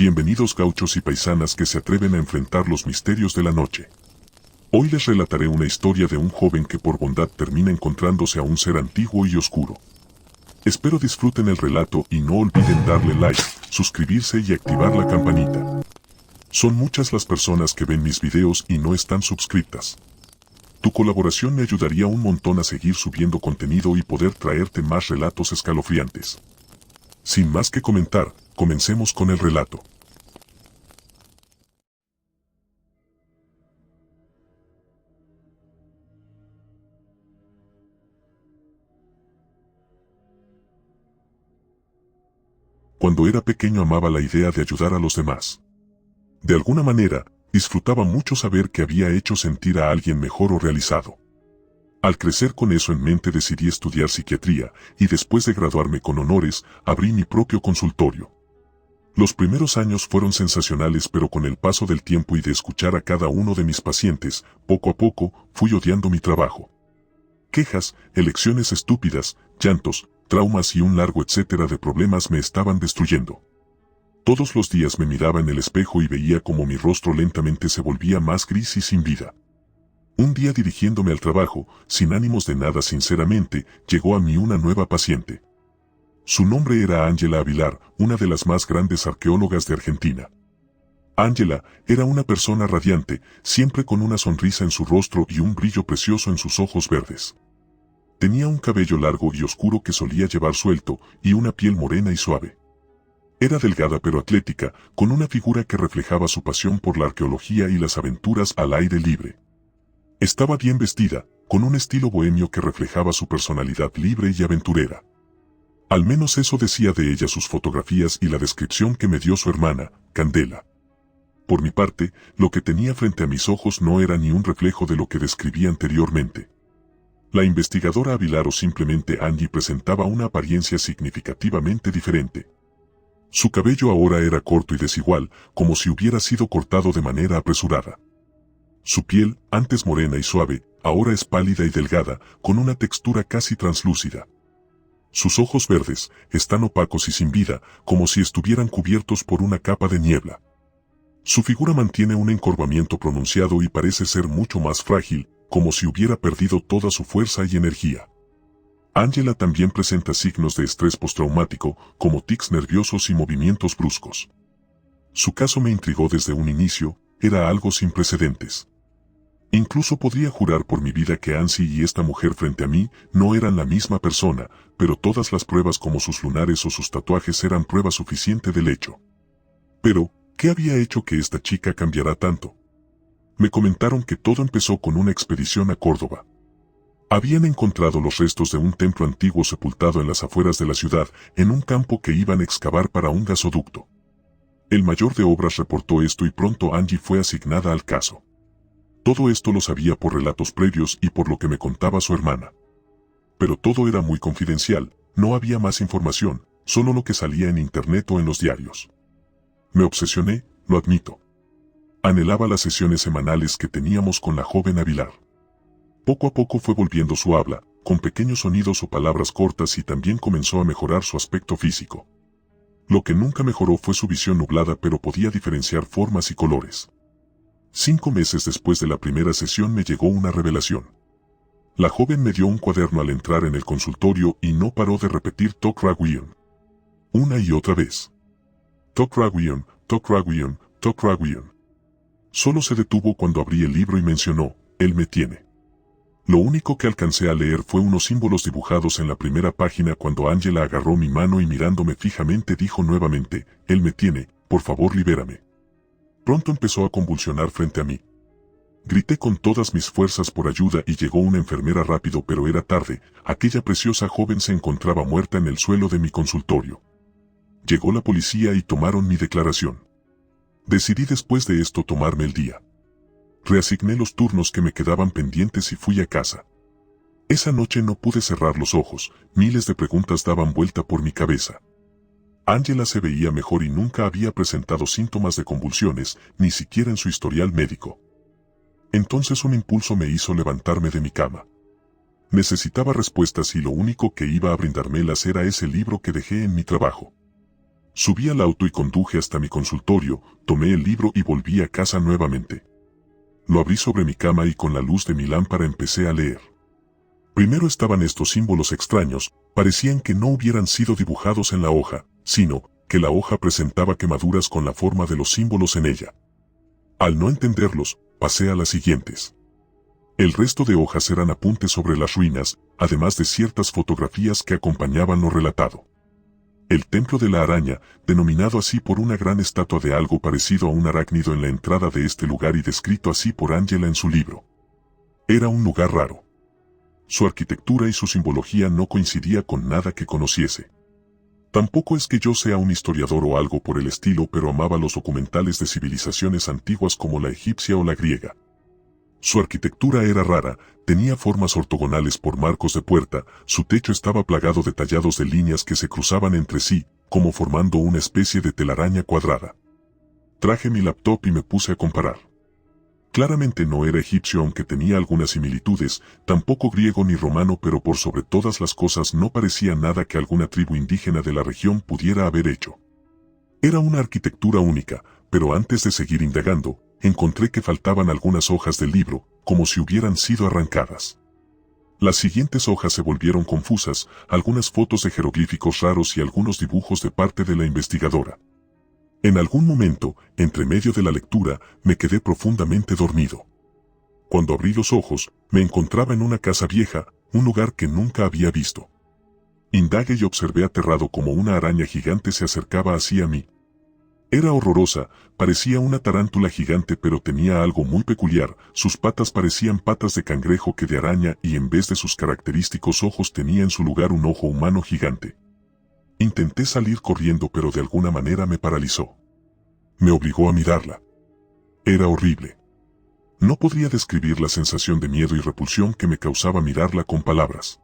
Bienvenidos gauchos y paisanas que se atreven a enfrentar los misterios de la noche. Hoy les relataré una historia de un joven que por bondad termina encontrándose a un ser antiguo y oscuro. Espero disfruten el relato y no olviden darle like, suscribirse y activar la campanita. Son muchas las personas que ven mis videos y no están suscritas. Tu colaboración me ayudaría un montón a seguir subiendo contenido y poder traerte más relatos escalofriantes. Sin más que comentar, comencemos con el relato. Cuando era pequeño amaba la idea de ayudar a los demás. De alguna manera, disfrutaba mucho saber que había hecho sentir a alguien mejor o realizado. Al crecer con eso en mente decidí estudiar psiquiatría y después de graduarme con honores, abrí mi propio consultorio. Los primeros años fueron sensacionales, pero con el paso del tiempo y de escuchar a cada uno de mis pacientes, poco a poco, fui odiando mi trabajo. Quejas, elecciones estúpidas, llantos, traumas y un largo etcétera de problemas me estaban destruyendo. Todos los días me miraba en el espejo y veía como mi rostro lentamente se volvía más gris y sin vida. Un día dirigiéndome al trabajo, sin ánimos de nada sinceramente, llegó a mí una nueva paciente. Su nombre era Ángela Avilar, una de las más grandes arqueólogas de Argentina. Ángela era una persona radiante, siempre con una sonrisa en su rostro y un brillo precioso en sus ojos verdes. Tenía un cabello largo y oscuro que solía llevar suelto, y una piel morena y suave. Era delgada pero atlética, con una figura que reflejaba su pasión por la arqueología y las aventuras al aire libre. Estaba bien vestida, con un estilo bohemio que reflejaba su personalidad libre y aventurera. Al menos eso decía de ella sus fotografías y la descripción que me dio su hermana, Candela. Por mi parte, lo que tenía frente a mis ojos no era ni un reflejo de lo que describí anteriormente. La investigadora Avilar o simplemente Angie presentaba una apariencia significativamente diferente. Su cabello ahora era corto y desigual, como si hubiera sido cortado de manera apresurada. Su piel, antes morena y suave, ahora es pálida y delgada, con una textura casi translúcida. Sus ojos verdes están opacos y sin vida, como si estuvieran cubiertos por una capa de niebla. Su figura mantiene un encorvamiento pronunciado y parece ser mucho más frágil, como si hubiera perdido toda su fuerza y energía. Ángela también presenta signos de estrés postraumático, como tics nerviosos y movimientos bruscos. Su caso me intrigó desde un inicio, era algo sin precedentes. Incluso podría jurar por mi vida que Angie y esta mujer frente a mí no eran la misma persona, pero todas las pruebas como sus lunares o sus tatuajes eran prueba suficiente del hecho. Pero, ¿qué había hecho que esta chica cambiara tanto? Me comentaron que todo empezó con una expedición a Córdoba. Habían encontrado los restos de un templo antiguo sepultado en las afueras de la ciudad, en un campo que iban a excavar para un gasoducto. El mayor de obras reportó esto y pronto Angie fue asignada al caso. Todo esto lo sabía por relatos previos y por lo que me contaba su hermana. Pero todo era muy confidencial, no había más información, solo lo que salía en internet o en los diarios. Me obsesioné, lo admito. Anhelaba las sesiones semanales que teníamos con la joven Avilar. Poco a poco fue volviendo su habla, con pequeños sonidos o palabras cortas y también comenzó a mejorar su aspecto físico. Lo que nunca mejoró fue su visión nublada, pero podía diferenciar formas y colores. 5 meses después de la primera sesión me llegó una revelación. La joven me dio un cuaderno al entrar en el consultorio y no paró de repetir Tok Raguion. Una y otra vez. Tok Raguion, Tok Raguion, Tok Raguion. Solo se detuvo cuando abrí el libro y mencionó, él me tiene. Lo único que alcancé a leer fue unos símbolos dibujados en la primera página cuando Ángela agarró mi mano y mirándome fijamente dijo nuevamente, él me tiene, por favor libérame. Pronto empezó a convulsionar frente a mí. Grité con todas mis fuerzas por ayuda y llegó una enfermera rápido, pero era tarde, aquella preciosa joven se encontraba muerta en el suelo de mi consultorio. Llegó la policía y tomaron mi declaración. Decidí después de esto tomarme el día. Reasigné los turnos que me quedaban pendientes y fui a casa. Esa noche no pude cerrar los ojos, miles de preguntas daban vuelta por mi cabeza. Ángela se veía mejor y nunca había presentado síntomas de convulsiones, ni siquiera en su historial médico. Entonces un impulso me hizo levantarme de mi cama. Necesitaba respuestas y lo único que iba a brindármelas era ese libro que dejé en mi trabajo. Subí al auto y conduje hasta mi consultorio, tomé el libro y volví a casa nuevamente. Lo abrí sobre mi cama y con la luz de mi lámpara empecé a leer. Primero estaban estos símbolos extraños, parecían que no hubieran sido dibujados en la hoja, sino que la hoja presentaba quemaduras con la forma de los símbolos en ella. Al no entenderlos, pasé a las siguientes. El resto de hojas eran apuntes sobre las ruinas, además de ciertas fotografías que acompañaban lo relatado. El templo de la araña, denominado así por una gran estatua de algo parecido a un arácnido en la entrada de este lugar y descrito así por Angela en su libro. Era un lugar raro. Su arquitectura y su simbología no coincidía con nada que conociese. Tampoco es que yo sea un historiador o algo por el estilo, pero amaba los documentales de civilizaciones antiguas como la egipcia o la griega. Su arquitectura era rara, tenía formas ortogonales por marcos de puerta, su techo estaba plagado de tallados de líneas que se cruzaban entre sí, como formando una especie de telaraña cuadrada. Traje mi laptop y me puse a comparar. Claramente no era egipcio aunque tenía algunas similitudes, tampoco griego ni romano, pero por sobre todas las cosas no parecía nada que alguna tribu indígena de la región pudiera haber hecho. Era una arquitectura única, pero antes de seguir indagando, encontré que faltaban algunas hojas del libro, como si hubieran sido arrancadas. Las siguientes hojas se volvieron confusas, algunas fotos de jeroglíficos raros y algunos dibujos de parte de la investigadora. En algún momento, entre medio de la lectura, me quedé profundamente dormido. Cuando abrí los ojos, me encontraba en una casa vieja, un lugar que nunca había visto. Indagué y observé aterrado como una araña gigante se acercaba hacia mí. Era horrorosa, parecía una tarántula gigante, pero tenía algo muy peculiar, sus patas parecían patas de cangrejo que de araña y en vez de sus característicos ojos tenía en su lugar un ojo humano gigante. Intenté salir corriendo, pero de alguna manera me paralizó. Me obligó a mirarla. Era horrible. No podría describir la sensación de miedo y repulsión que me causaba mirarla con palabras.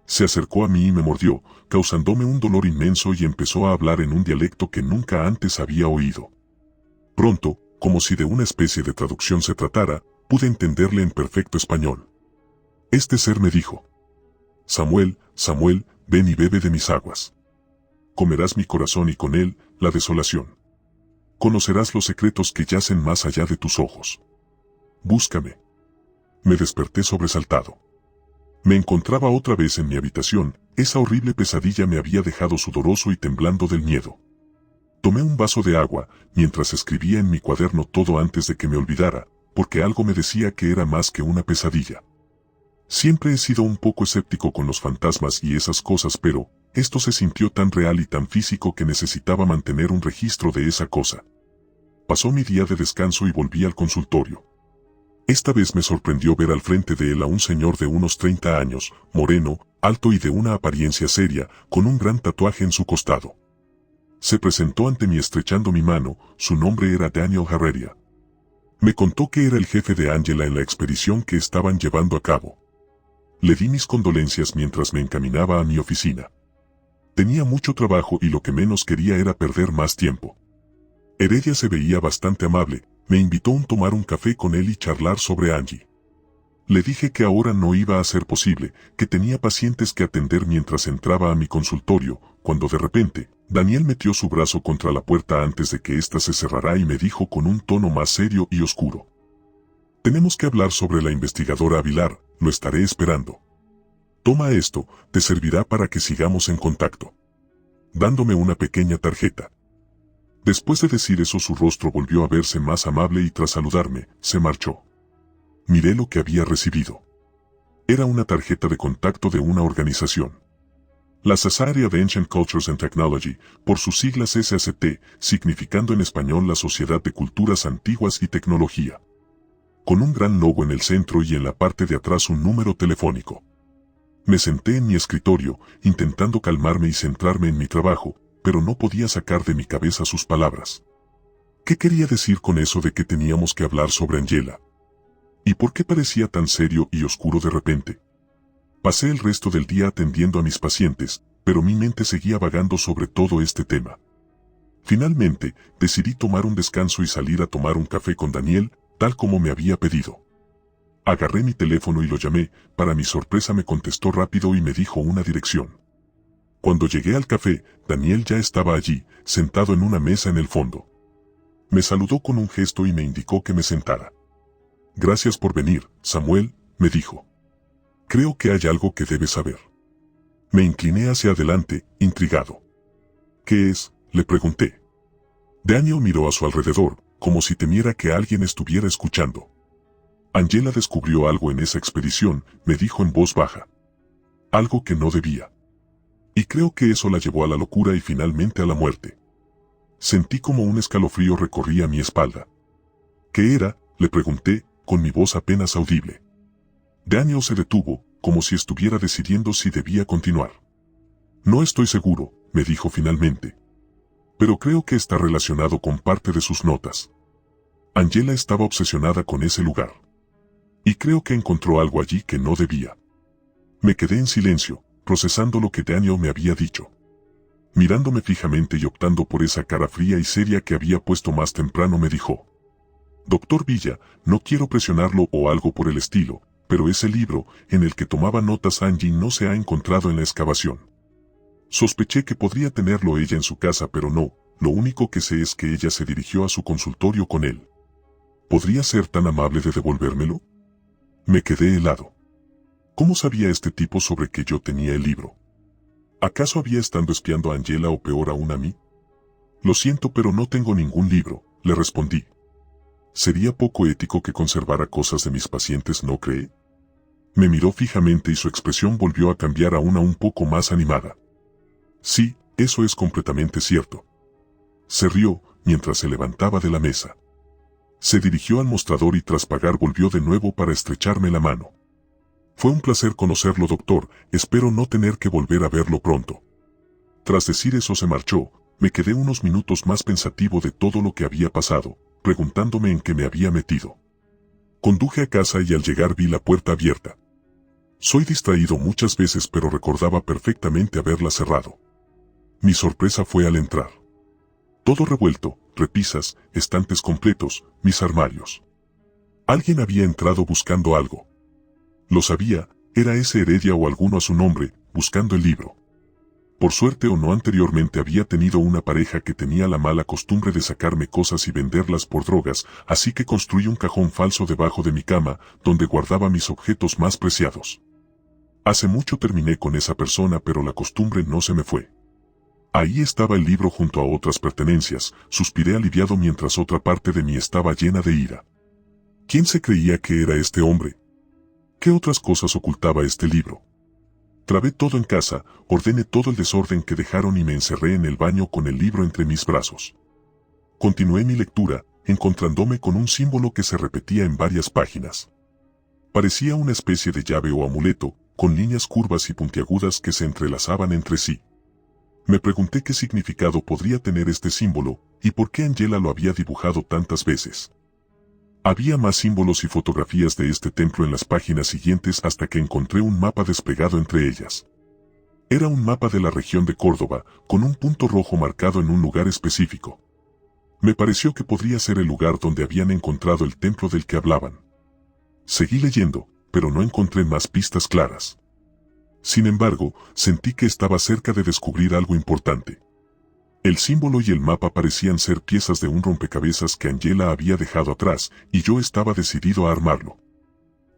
Se acercó a mí y me mordió, causándome un dolor inmenso y empezó a hablar en un dialecto que nunca antes había oído. Pronto, como si de una especie de traducción se tratara, pude entenderle en perfecto español. Este ser me dijo: Samuel, Samuel, ven y bebe de mis aguas. Comerás mi corazón y con él, la desolación. Conocerás los secretos que yacen más allá de tus ojos. Búscame. Me desperté sobresaltado. Me encontraba otra vez en mi habitación, esa horrible pesadilla me había dejado sudoroso y temblando del miedo. Tomé un vaso de agua, mientras escribía en mi cuaderno todo antes de que me olvidara, porque algo me decía que era más que una pesadilla. Siempre he sido un poco escéptico con los fantasmas y esas cosas, pero esto se sintió tan real y tan físico que necesitaba mantener un registro de esa cosa. Pasó mi día de descanso y volví al consultorio. Esta vez me sorprendió ver al frente de él a un señor de unos 30 años, moreno, alto y de una apariencia seria, con un gran tatuaje en su costado. Se presentó ante mí estrechando mi mano, su nombre era Daniel Herrera. Me contó que era el jefe de Angela en la expedición que estaban llevando a cabo. Le di mis condolencias mientras me encaminaba a mi oficina. Tenía mucho trabajo y lo que menos quería era perder más tiempo. Heredia se veía bastante amable, me invitó a tomar un café con él y charlar sobre Angie. Le dije que ahora no iba a ser posible, que tenía pacientes que atender mientras entraba a mi consultorio, cuando de repente, Daniel metió su brazo contra la puerta antes de que ésta se cerrara y me dijo con un tono más serio y oscuro: Tenemos que hablar sobre la investigadora Avilar, lo estaré esperando. Toma esto, te servirá para que sigamos en contacto. Dándome una pequeña tarjeta. Después de decir eso su rostro volvió a verse más amable y tras saludarme, se marchó. Miré lo que había recibido. Era una tarjeta de contacto de una organización. La Society of Ancient Cultures and Technology, por sus siglas SACT, significando en español la Sociedad de Culturas Antiguas y Tecnología. Con un gran logo en el centro y en la parte de atrás un número telefónico. Me senté en mi escritorio, intentando calmarme y centrarme en mi trabajo, pero no podía sacar de mi cabeza sus palabras. ¿Qué quería decir con eso de que teníamos que hablar sobre Angela? ¿Y por qué parecía tan serio y oscuro de repente? Pasé el resto del día atendiendo a mis pacientes, pero mi mente seguía vagando sobre todo este tema. Finalmente, decidí tomar un descanso y salir a tomar un café con Daniel, tal como me había pedido. Agarré mi teléfono y lo llamé, para mi sorpresa me contestó rápido y me dijo una dirección. Cuando llegué al café, Daniel ya estaba allí, sentado en una mesa en el fondo. Me saludó con un gesto y me indicó que me sentara. Gracias por venir, Samuel, me dijo. Creo que hay algo que debes saber. Me incliné hacia adelante, intrigado. ¿Qué es?, le pregunté. Daniel miró a su alrededor, como si temiera que alguien estuviera escuchando. Angela descubrió algo en esa expedición, me dijo en voz baja. Algo que no debía. Y creo que eso la llevó a la locura y finalmente a la muerte. Sentí como un escalofrío recorría mi espalda. ¿Qué era?, le pregunté, con mi voz apenas audible. Daniel se detuvo, como si estuviera decidiendo si debía continuar. No estoy seguro, me dijo finalmente. Pero creo que está relacionado con parte de sus notas. Angela estaba obsesionada con ese lugar. Y creo que encontró algo allí que no debía. Me quedé en silencio, procesando lo que Daniel me había dicho. Mirándome fijamente y optando por esa cara fría y seria que había puesto más temprano, me dijo: Doctor Villa, no quiero presionarlo o algo por el estilo, pero ese libro, en el que tomaba notas Angie, no se ha encontrado en la excavación. Sospeché que podría tenerlo ella en su casa, pero no, lo único que sé es que ella se dirigió a su consultorio con él. ¿Podría ser tan amable de devolvérmelo? Me quedé helado. ¿Cómo sabía este tipo sobre que yo tenía el libro? ¿Acaso había estado espiando a Angela o peor aún a mí? Lo siento, pero no tengo ningún libro, le respondí. Sería poco ético que conservara cosas de mis pacientes, ¿no cree? Me miró fijamente y su expresión volvió a cambiar a una un poco más animada. Sí, eso es completamente cierto. Se rió mientras se levantaba de la mesa. Se dirigió al mostrador y tras pagar volvió de nuevo para estrecharme la mano. Fue un placer conocerlo, doctor, espero no tener que volver a verlo pronto. Tras decir eso se marchó. Me quedé unos minutos más pensativo de todo lo que había pasado, preguntándome en qué me había metido. Conduje a casa y al llegar vi la puerta abierta. Soy distraído muchas veces, pero recordaba perfectamente haberla cerrado. Mi sorpresa fue al entrar. Todo revuelto, repisas, estantes completos, mis armarios. Alguien había entrado buscando algo. Lo sabía, era ese Heredia o alguno a su nombre, buscando el libro. Por suerte o no, anteriormente había tenido una pareja que tenía la mala costumbre de sacarme cosas y venderlas por drogas, así que construí un cajón falso debajo de mi cama, donde guardaba mis objetos más preciados. Hace mucho terminé con esa persona, pero la costumbre no se me fue. Ahí estaba el libro junto a otras pertenencias, suspiré aliviado mientras otra parte de mí estaba llena de ira. ¿Quién se creía que era este hombre? ¿Qué otras cosas ocultaba este libro? Trabé todo en casa, ordené todo el desorden que dejaron y me encerré en el baño con el libro entre mis brazos. Continué mi lectura, encontrándome con un símbolo que se repetía en varias páginas. Parecía una especie de llave o amuleto, con líneas curvas y puntiagudas que se entrelazaban entre sí. Me pregunté qué significado podría tener este símbolo, y por qué Angela lo había dibujado tantas veces. Había más símbolos y fotografías de este templo en las páginas siguientes hasta que encontré un mapa desplegado entre ellas. Era un mapa de la región de Córdoba, con un punto rojo marcado en un lugar específico. Me pareció que podría ser el lugar donde habían encontrado el templo del que hablaban. Seguí leyendo, pero no encontré más pistas claras. Sin embargo, sentí que estaba cerca de descubrir algo importante. El símbolo y el mapa parecían ser piezas de un rompecabezas que Angela había dejado atrás, y yo estaba decidido a armarlo.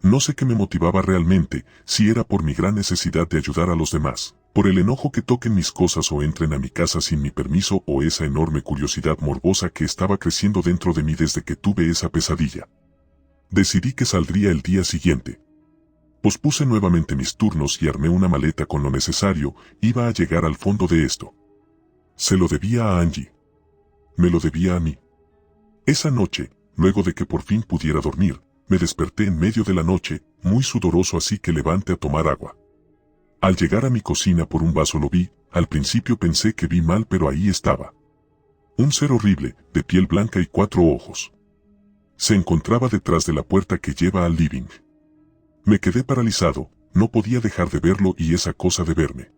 No sé qué me motivaba realmente, si era por mi gran necesidad de ayudar a los demás, por el enojo que toquen mis cosas o entren a mi casa sin mi permiso, o esa enorme curiosidad morbosa que estaba creciendo dentro de mí desde que tuve esa pesadilla. Decidí que saldría el día siguiente. Pospuse nuevamente mis turnos y armé una maleta con lo necesario. Iba a llegar al fondo de esto. Se lo debía a Angie. Me lo debía a mí. Esa noche, luego de que por fin pudiera dormir, me desperté en medio de la noche, muy sudoroso, así que levanté a tomar agua. Al llegar a mi cocina por un vaso lo vi. Al principio pensé que vi mal, pero ahí estaba. Un ser horrible, de piel blanca y 4 ojos. Se encontraba detrás de la puerta que lleva al living. Me quedé paralizado, no podía dejar de verlo y esa cosa de verme.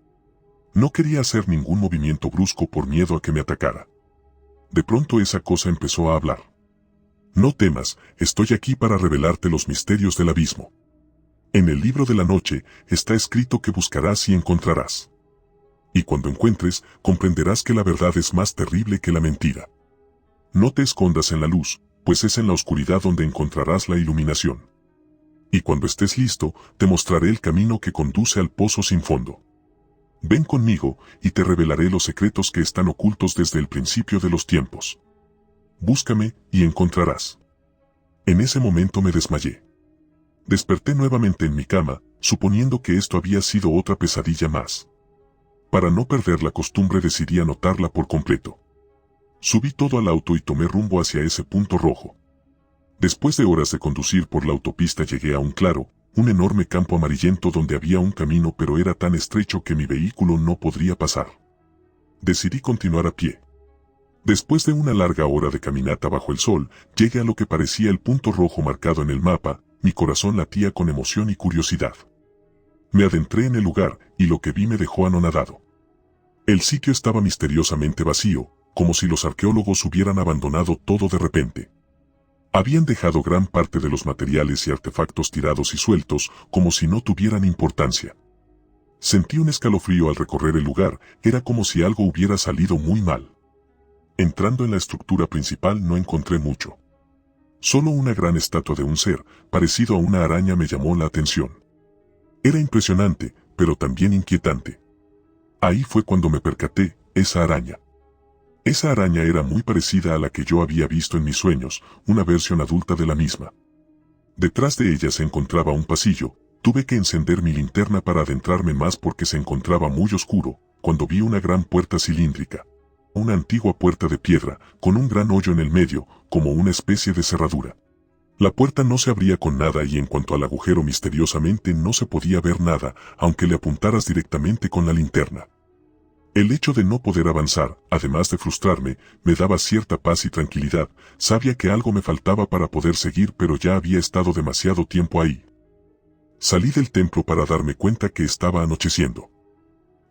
No quería hacer ningún movimiento brusco por miedo a que me atacara. De pronto esa cosa empezó a hablar. No temas, estoy aquí para revelarte los misterios del abismo. En el libro de la noche está escrito que buscarás y encontrarás. Y cuando encuentres, comprenderás que la verdad es más terrible que la mentira. No te escondas en la luz, pues es en la oscuridad donde encontrarás la iluminación. Y cuando estés listo, te mostraré el camino que conduce al pozo sin fondo. Ven conmigo, y te revelaré los secretos que están ocultos desde el principio de los tiempos. Búscame, y encontrarás. En ese momento me desmayé. Desperté nuevamente en mi cama, suponiendo que esto había sido otra pesadilla más. Para no perder la costumbre decidí anotarla por completo. Subí todo al auto y tomé rumbo hacia ese punto rojo. Después de horas de conducir por la autopista llegué a un claro, un enorme campo amarillento donde había un camino pero era tan estrecho que mi vehículo no podría pasar. Decidí continuar a pie. Después de una larga hora de caminata bajo el sol, llegué a lo que parecía el punto rojo marcado en el mapa, mi corazón latía con emoción y curiosidad. Me adentré en el lugar, y lo que vi me dejó anonadado. El sitio estaba misteriosamente vacío, como si los arqueólogos hubieran abandonado todo de repente. Habían dejado gran parte de los materiales y artefactos tirados y sueltos, como si no tuvieran importancia. Sentí un escalofrío al recorrer el lugar, era como si algo hubiera salido muy mal. Entrando en la estructura principal no encontré mucho. Solo una gran estatua de un ser, parecido a una araña, me llamó la atención. Era impresionante, pero también inquietante. Ahí fue cuando me percaté, esa araña. Esa araña era muy parecida a la que yo había visto en mis sueños, una versión adulta de la misma. Detrás de ella se encontraba un pasillo, tuve que encender mi linterna para adentrarme más porque se encontraba muy oscuro, cuando vi una gran puerta cilíndrica. Una antigua puerta de piedra, con un gran hoyo en el medio, como una especie de cerradura. La puerta no se abría con nada y en cuanto al agujero misteriosamente no se podía ver nada, aunque le apuntaras directamente con la linterna. El hecho de no poder avanzar, además de frustrarme, me daba cierta paz y tranquilidad, sabía que algo me faltaba para poder seguir pero ya había estado demasiado tiempo ahí. Salí del templo para darme cuenta que estaba anocheciendo.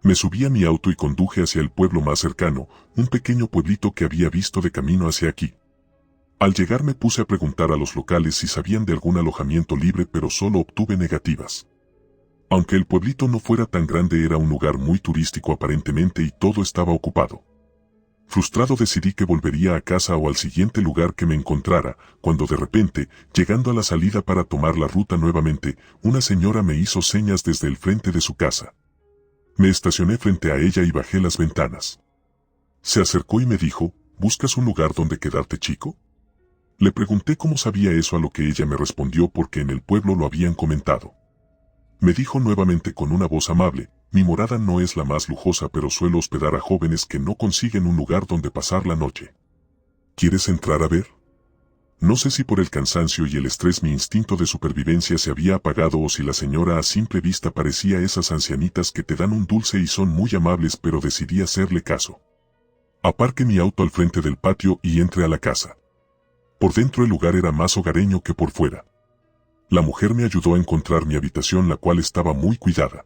Me subí a mi auto y conduje hacia el pueblo más cercano, un pequeño pueblito que había visto de camino hacia aquí. Al llegar me puse a preguntar a los locales si sabían de algún alojamiento libre pero solo obtuve negativas. Aunque el pueblito no fuera tan grande era un lugar muy turístico aparentemente y todo estaba ocupado. Frustrado decidí que volvería a casa o al siguiente lugar que me encontrara, cuando de repente, llegando a la salida para tomar la ruta nuevamente, una señora me hizo señas desde el frente de su casa. Me estacioné frente a ella y bajé las ventanas. Se acercó y me dijo, ¿buscas un lugar donde quedarte, chico? Le pregunté cómo sabía eso, a lo que ella me respondió porque en el pueblo lo habían comentado. Me dijo nuevamente con una voz amable, mi morada no es la más lujosa pero suelo hospedar a jóvenes que no consiguen un lugar donde pasar la noche. ¿Quieres entrar a ver? No sé si por el cansancio y el estrés mi instinto de supervivencia se había apagado o si la señora a simple vista parecía esas ancianitas que te dan un dulce y son muy amables, pero decidí hacerle caso. Aparqué mi auto al frente del patio y entré a la casa. Por dentro el lugar era más hogareño que por fuera. La mujer me ayudó a encontrar mi habitación, la cual estaba muy cuidada.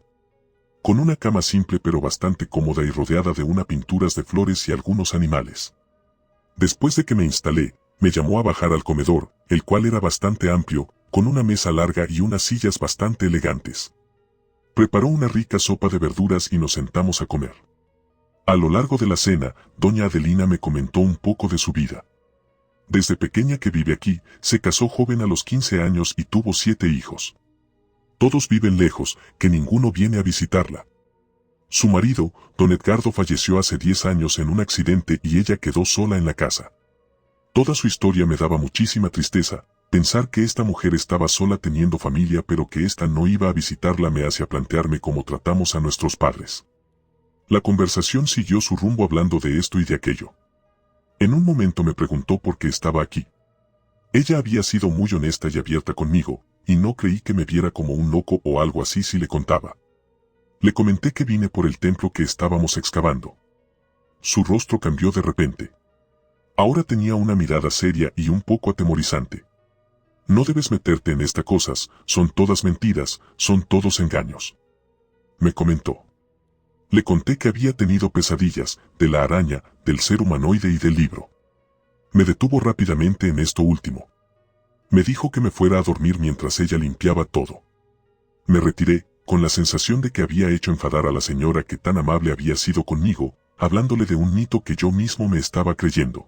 Con una cama simple pero bastante cómoda y rodeada de unas pinturas de flores y algunos animales. Después de que me instalé, me llamó a bajar al comedor, el cual era bastante amplio, con una mesa larga y unas sillas bastante elegantes. Preparó una rica sopa de verduras y nos sentamos a comer. A lo largo de la cena, doña Adelina me comentó un poco de su vida. Desde pequeña que vive aquí, se casó joven a los 15 años y tuvo 7 hijos. Todos viven lejos, que ninguno viene a visitarla. Su marido, don Edgardo, falleció hace 10 años en un accidente y ella quedó sola en la casa. Toda su historia me daba muchísima tristeza, pensar que esta mujer estaba sola teniendo familia pero que ésta no iba a visitarla me hacía plantearme cómo tratamos a nuestros padres. La conversación siguió su rumbo hablando de esto y de aquello. En un momento me preguntó por qué estaba aquí. Ella había sido muy honesta y abierta conmigo, y no creí que me viera como un loco o algo así si le contaba. Le comenté que vine por el templo que estábamos excavando. Su rostro cambió de repente. Ahora tenía una mirada seria y un poco atemorizante. No debes meterte en estas cosas, son todas mentiras, son todos engaños. Me comentó. Le conté que había tenido pesadillas, de la araña, del ser humanoide y del libro. Me detuvo rápidamente en esto último. Me dijo que me fuera a dormir mientras ella limpiaba todo. Me retiré, con la sensación de que había hecho enfadar a la señora que tan amable había sido conmigo, hablándole de un mito que yo mismo me estaba creyendo.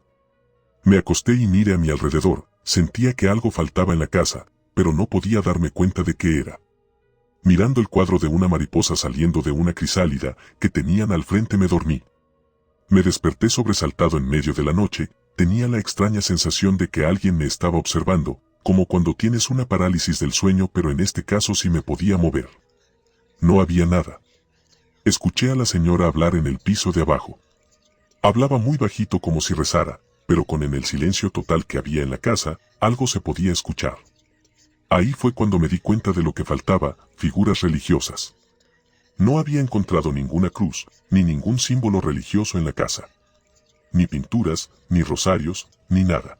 Me acosté y miré a mi alrededor, sentía que algo faltaba en la casa, pero no podía darme cuenta de qué era. Mirando el cuadro de una mariposa saliendo de una crisálida que tenían al frente me dormí. Me desperté sobresaltado en medio de la noche, tenía la extraña sensación de que alguien me estaba observando, como cuando tienes una parálisis del sueño, pero en este caso sí me podía mover. No había nada. Escuché a la señora hablar en el piso de abajo. Hablaba muy bajito como si rezara, pero en el silencio total que había en la casa, algo se podía escuchar. Ahí fue cuando me di cuenta de lo que faltaba, figuras religiosas. No había encontrado ninguna cruz, ni ningún símbolo religioso en la casa. Ni pinturas, ni rosarios, ni nada.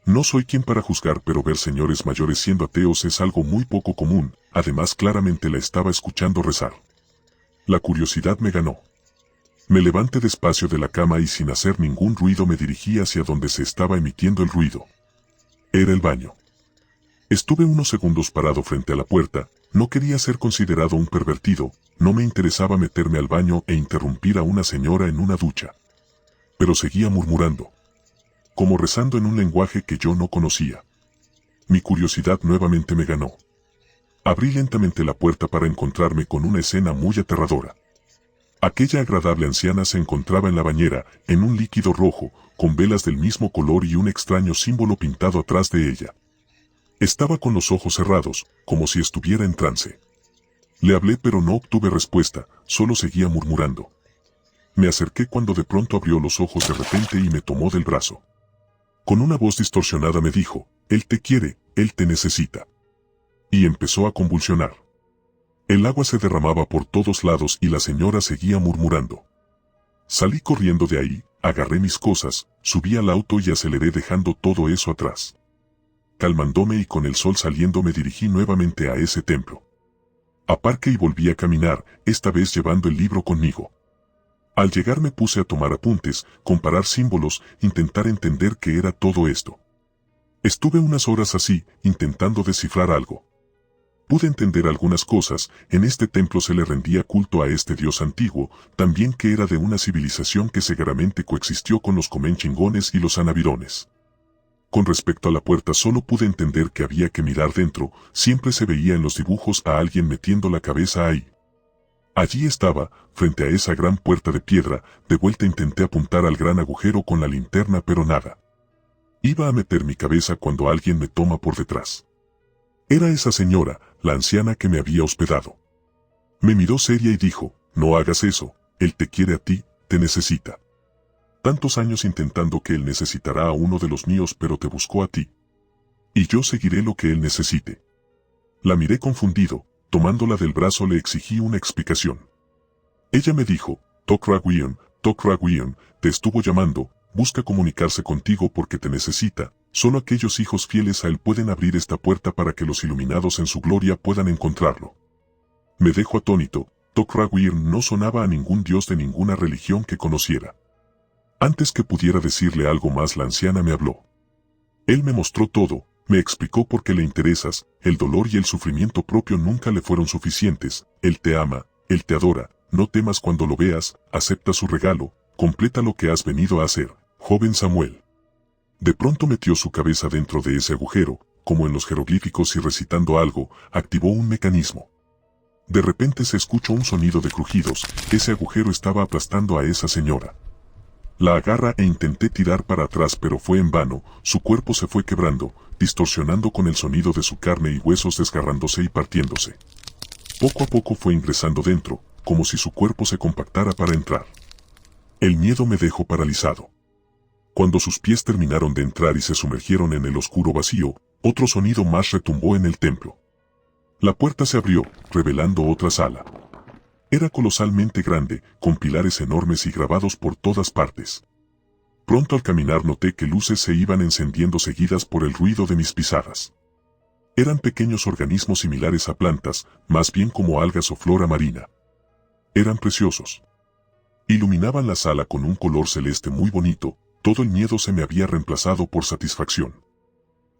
No soy quien para juzgar, pero ver señores mayores siendo ateos es algo muy poco común, además claramente la estaba escuchando rezar. La curiosidad me ganó. Me levanté despacio de la cama y sin hacer ningún ruido me dirigí hacia donde se estaba emitiendo el ruido. Era el baño. Estuve unos segundos parado frente a la puerta, no quería ser considerado un pervertido, no me interesaba meterme al baño e interrumpir a una señora en una ducha. Pero seguía murmurando, como rezando en un lenguaje que yo no conocía. Mi curiosidad nuevamente me ganó. Abrí lentamente la puerta para encontrarme con una escena muy aterradora. Aquella agradable anciana se encontraba en la bañera, en un líquido rojo, con velas del mismo color y un extraño símbolo pintado atrás de ella. Estaba con los ojos cerrados, como si estuviera en trance. Le hablé pero no obtuve respuesta, solo seguía murmurando. Me acerqué cuando de pronto abrió los ojos de repente y me tomó del brazo. Con una voz distorsionada me dijo, «Él te quiere, él te necesita». Y empezó a convulsionar. El agua se derramaba por todos lados y la señora seguía murmurando. Salí corriendo de ahí, agarré mis cosas, subí al auto y aceleré dejando todo eso atrás. Calmándome y con el sol saliendo me dirigí nuevamente a ese templo. Aparqué y volví a caminar, esta vez llevando el libro conmigo. Al llegar me puse a tomar apuntes, comparar símbolos, intentar entender qué era todo esto. Estuve unas horas así, intentando descifrar algo. Pude entender algunas cosas, en este templo se le rendía culto a este dios antiguo, también que era de una civilización que seguramente coexistió con los comenchingones y los anavirones. Con respecto a la puerta solo pude entender que había que mirar dentro, siempre se veía en los dibujos a alguien metiendo la cabeza ahí. Allí estaba, frente a esa gran puerta de piedra, de vuelta intenté apuntar al gran agujero con la linterna pero nada. Iba a meter mi cabeza cuando alguien me toma por detrás. Era esa señora, la anciana que me había hospedado. Me miró seria y dijo, «No hagas eso, él te quiere a ti, te necesita. Tantos años intentando que él necesitará a uno de los míos pero te buscó a ti. Y yo seguiré lo que él necesite». La miré confundido, tomándola del brazo le exigí una explicación. Ella me dijo, Tok Raguion, te estuvo llamando, busca comunicarse contigo porque te necesita, solo aquellos hijos fieles a él pueden abrir esta puerta para que los iluminados en su gloria puedan encontrarlo. Me dejó atónito, Tok Raguion no sonaba a ningún dios de ninguna religión que conociera. Antes que pudiera decirle algo más la anciana me habló. Él me mostró todo, me explicó por qué le interesas, el dolor y el sufrimiento propio nunca le fueron suficientes, él te ama, él te adora, no temas cuando lo veas, acepta su regalo, completa lo que has venido a hacer, joven Samuel. De pronto metió su cabeza dentro de ese agujero, como en los jeroglíficos y recitando algo, activó un mecanismo. De repente se escuchó un sonido de crujidos, ese agujero estaba aplastando a esa señora. La agarra e intenté tirar para atrás pero fue en vano, su cuerpo se fue quebrando, distorsionando con el sonido de su carne y huesos desgarrándose y partiéndose. Poco a poco fue ingresando dentro, como si su cuerpo se compactara para entrar. El miedo me dejó paralizado. Cuando sus pies terminaron de entrar y se sumergieron en el oscuro vacío, otro sonido más retumbó en el templo. La puerta se abrió, revelando otra sala. Era colosalmente grande, con pilares enormes y grabados por todas partes. Pronto al caminar noté que luces se iban encendiendo seguidas por el ruido de mis pisadas. Eran pequeños organismos similares a plantas, más bien como algas o flora marina. Eran preciosos. Iluminaban la sala con un color celeste muy bonito, todo el miedo se me había reemplazado por satisfacción.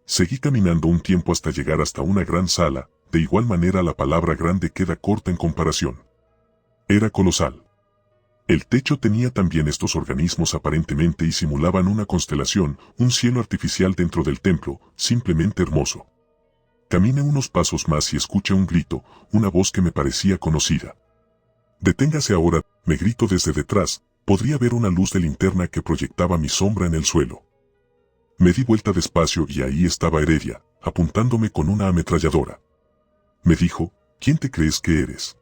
Seguí caminando un tiempo hasta llegar hasta una gran sala, de igual manera la palabra grande queda corta en comparación. Era colosal. El techo tenía también estos organismos aparentemente y simulaban una constelación, un cielo artificial dentro del templo, simplemente hermoso. Caminé unos pasos más y escuché un grito, una voz que me parecía conocida. «Deténgase ahora», me gritó desde detrás, podría ver una luz de linterna que proyectaba mi sombra en el suelo. Me di vuelta despacio y ahí estaba Heredia, apuntándome con una ametralladora. Me dijo, «¿Quién te crees que eres?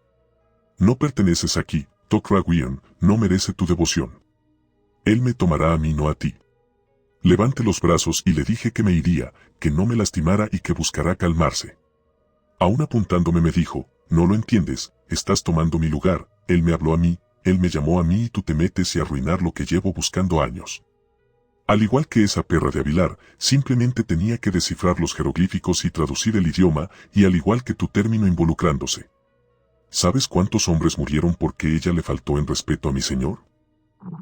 No perteneces aquí, Doc Raguian, no merece tu devoción. Él me tomará a mí, no a ti». Levanté los brazos y le dije que me iría, que no me lastimara y que buscará calmarse. Aún apuntándome me dijo, «No lo entiendes, estás tomando mi lugar, él me habló a mí, él me llamó a mí y tú te metes y arruinar lo que llevo buscando años». Al igual que esa perra de Avilar, simplemente tenía que descifrar los jeroglíficos y traducir el idioma, y al igual que tu término involucrándose. ¿Sabes cuántos hombres murieron porque ella le faltó en respeto a mi señor?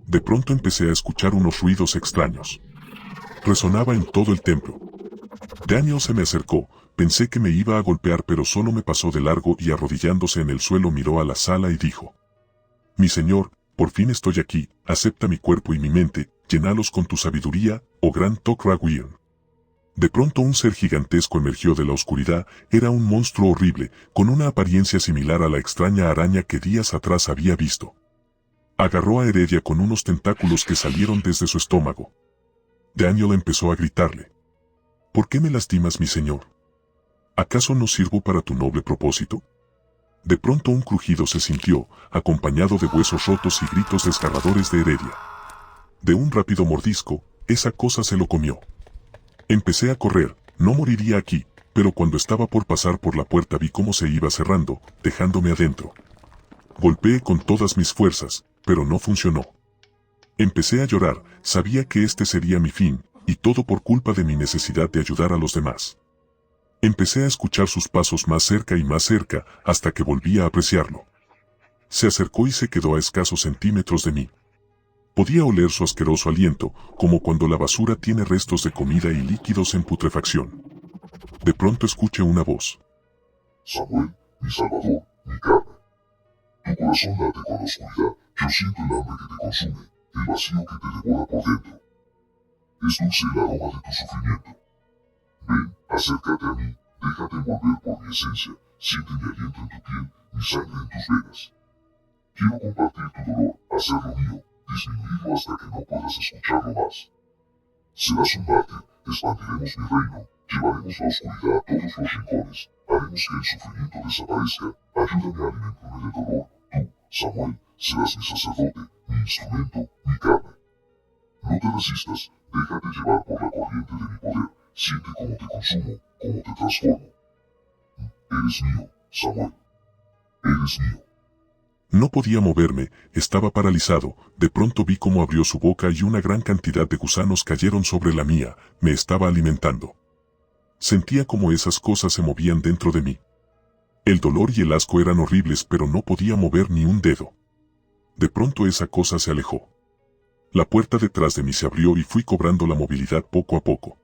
De pronto empecé a escuchar unos ruidos extraños. Resonaba en todo el templo. Daniel se me acercó, pensé que me iba a golpear pero solo me pasó de largo y arrodillándose en el suelo miró a la sala y dijo, «Mi señor, por fin estoy aquí, acepta mi cuerpo y mi mente, llénalos con tu sabiduría, oh gran Doc Raguian». De pronto un ser gigantesco emergió de la oscuridad, era un monstruo horrible, con una apariencia similar a la extraña araña que días atrás había visto. Agarró a Heredia con unos tentáculos que salieron desde su estómago. Daniel empezó a gritarle, «¿Por qué me lastimas, mi señor? ¿Acaso no sirvo para tu noble propósito?». De pronto un crujido se sintió, acompañado de huesos rotos y gritos desgarradores de Heredia. De un rápido mordisco, esa cosa se lo comió. Empecé a correr, no moriría aquí, pero cuando estaba por pasar por la puerta vi cómo se iba cerrando, dejándome adentro. Golpeé con todas mis fuerzas, pero no funcionó. Empecé a llorar, sabía que este sería mi fin, y todo por culpa de mi necesidad de ayudar a los demás. Empecé a escuchar sus pasos más cerca y más cerca, hasta que volví a apreciarlo. Se acercó y se quedó a escasos centímetros de mí. Podía oler su asqueroso aliento, como cuando la basura tiene restos de comida y líquidos en putrefacción. De pronto escuché una voz. «Samuel, mi salvador, mi carne. Tu corazón late con la oscuridad, yo siento el hambre que te consume, el vacío que te devora por dentro. Es dulce el aroma de tu sufrimiento. Ven, acércate a mí, déjate envolver por mi esencia, siente mi aliento en tu piel, mi sangre en tus venas. Quiero compartir tu dolor, hacerlo mío, disminuirlo hasta que no puedas escucharlo más. Serás un mártir, expandiremos mi reino, llevaremos la oscuridad a todos los rincones, haremos que el sufrimiento desaparezca, ayúdame a alimentarme del dolor, tú, Samuel, serás mi sacerdote, mi instrumento, mi carne. No te resistas, déjate llevar por la corriente de mi poder, siente cómo te consumo, cómo te transformo. Eres mío, Samuel. Eres mío. No podía moverme, estaba paralizado, de pronto vi cómo abrió su boca y una gran cantidad de gusanos cayeron sobre la mía, me estaba alimentando. Sentía como esas cosas se movían dentro de mí. El dolor y el asco eran horribles pero no podía mover ni un dedo. De pronto esa cosa se alejó. La puerta detrás de mí se abrió y fui cobrando la movilidad poco a poco.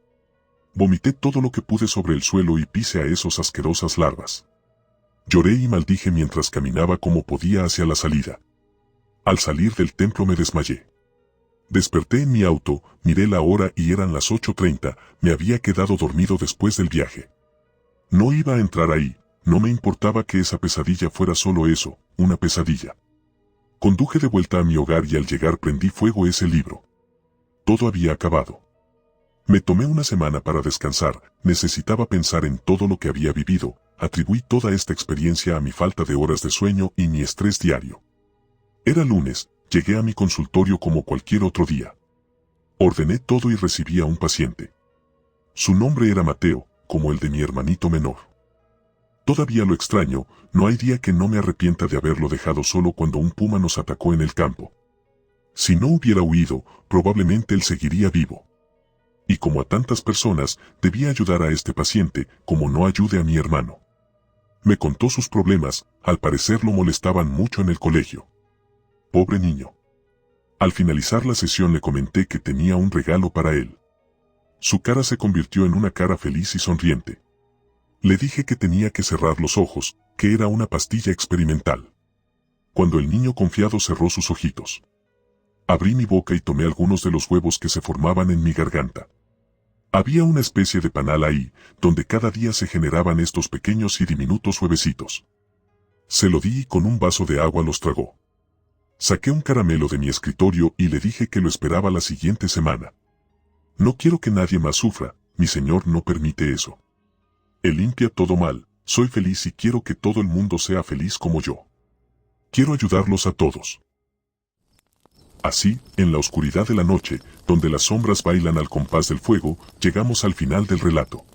Vomité todo lo que pude sobre el suelo y pise a esos asquerosas larvas. Lloré y maldije mientras caminaba como podía hacia la salida. Al salir del templo me desmayé. Desperté en mi auto, miré la hora y eran las 8:30, me había quedado dormido después del viaje. No iba a entrar ahí, no me importaba que esa pesadilla fuera solo eso, una pesadilla. Conduje de vuelta a mi hogar y al llegar prendí fuego ese libro. Todo había acabado. Me tomé una semana para descansar, necesitaba pensar en todo lo que había vivido, atribuí toda esta experiencia a mi falta de horas de sueño y mi estrés diario. Era lunes, llegué a mi consultorio como cualquier otro día. Ordené todo y recibí a un paciente. Su nombre era Mateo, como el de mi hermanito menor. Todavía lo extraño, no hay día que no me arrepienta de haberlo dejado solo cuando un puma nos atacó en el campo. Si no hubiera huido, probablemente él seguiría vivo. Y como a tantas personas, debía ayudar a este paciente, como no ayude a mi hermano. Me contó sus problemas, al parecer lo molestaban mucho en el colegio. Pobre niño. Al finalizar la sesión le comenté que tenía un regalo para él. Su cara se convirtió en una cara feliz y sonriente. Le dije que tenía que cerrar los ojos, que era una pastilla experimental. Cuando el niño confiado cerró sus ojitos, abrí mi boca y tomé algunos de los huevos que se formaban en mi garganta. Había una especie de panal ahí, donde cada día se generaban estos pequeños y diminutos huevecitos. Se lo di y con un vaso de agua los tragó. Saqué un caramelo de mi escritorio y le dije que lo esperaba la siguiente semana. No quiero que nadie más sufra, mi señor no permite eso. Él limpia todo mal, soy feliz y quiero que todo el mundo sea feliz como yo. Quiero ayudarlos a todos. Así, en la oscuridad de la noche, donde las sombras bailan al compás del fuego, llegamos al final del relato.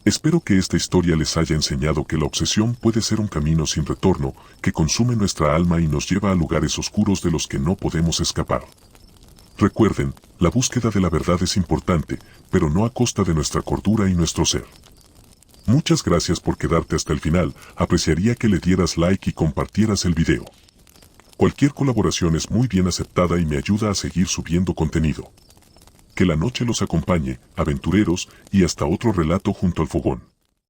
Espero que esta historia les haya enseñado que la obsesión puede ser un camino sin retorno, que consume nuestra alma y nos lleva a lugares oscuros de los que no podemos escapar. Recuerden, la búsqueda de la verdad es importante, pero no a costa de nuestra cordura y nuestro ser. Muchas gracias por quedarte hasta el final, apreciaría que le dieras like y compartieras el video. Cualquier colaboración es muy bien aceptada y me ayuda a seguir subiendo contenido. Que la noche los acompañe, aventureros, y hasta otro relato junto al fogón.